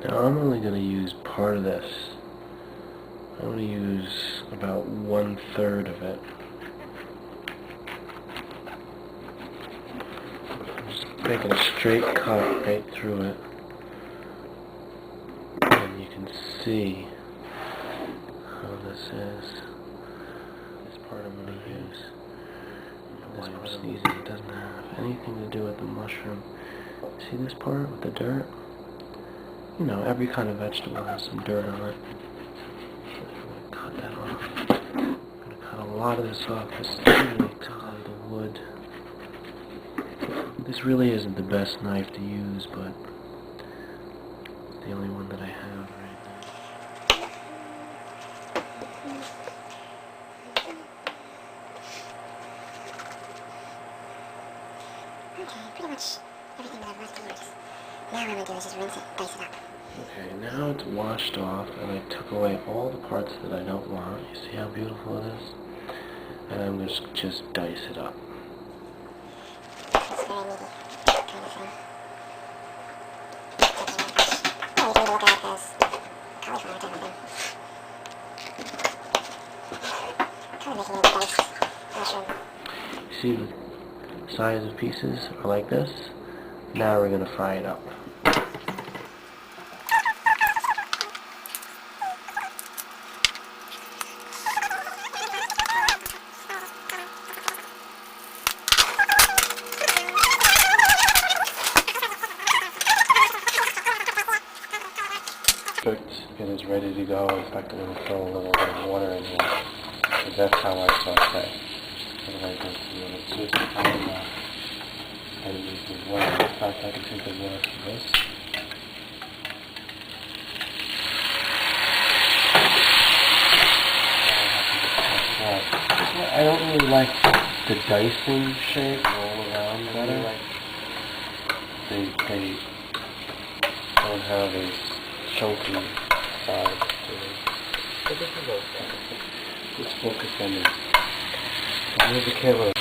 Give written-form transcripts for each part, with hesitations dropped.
Now I'm only going to use part of this. I'm going to use about 1/3 of it. I'm just making a straight cut right through it. And you can see how this is. This part I'm going to use. This part I'm sneezing, it doesn't have anything to do with the mushroom. See this part with the dirt? You know, every kind of vegetable has some dirt on it. I'm going to cut that off. I'm going to cut a lot of this off. This is really cut out of the wood. This really isn't the best knife to use, but it's the only one that I have right now. Okay, pretty much everything that I was doing. Now what I'm going to do is just rinse it, dice it up. Okay, now it's washed off, and I took away all the parts that I don't want. You see how beautiful it is? And I'm going to just dice it up. It's very needy kind of thing. Yeah, you can look at it as cauliflower type of thing. Kind of making it a diced mushroom. You see the size of pieces are like this? Now we're going to fry it up. It is ready to go. In fact, I'm going to throw a little bit of water in here, because that's how I saute. Otherwise, it's just kind of and use the water. In fact, I can take the water from this. I don't really like the dicing shape, roll around better. They don't have as chunky sides to it. But this is okay. Just focus on this. Move the camera.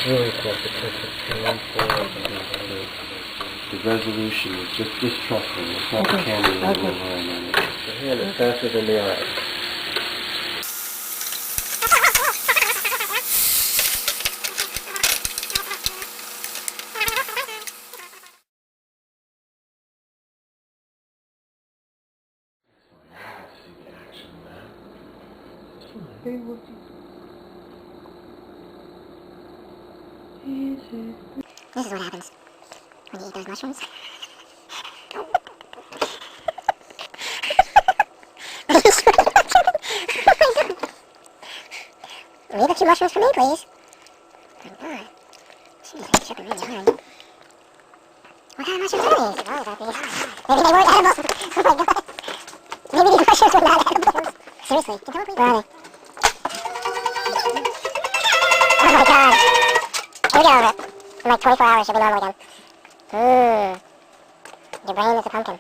Really got the perfect pan for it. The resolution is just trust me. It's not the camera that will run on it. The hand is faster than the eye. This is what happens when you eat those mushrooms. Leave a few mushrooms for me, please. Good God. She's like tripping really hard. What kind of mushrooms are these? Oh, these. Maybe they weren't edible. Oh my God. Maybe these mushrooms were not edible. Seriously, where are they? Oh my God. Here we go over it. In like 24 hours, she'll be normal again. Your brain is a pumpkin.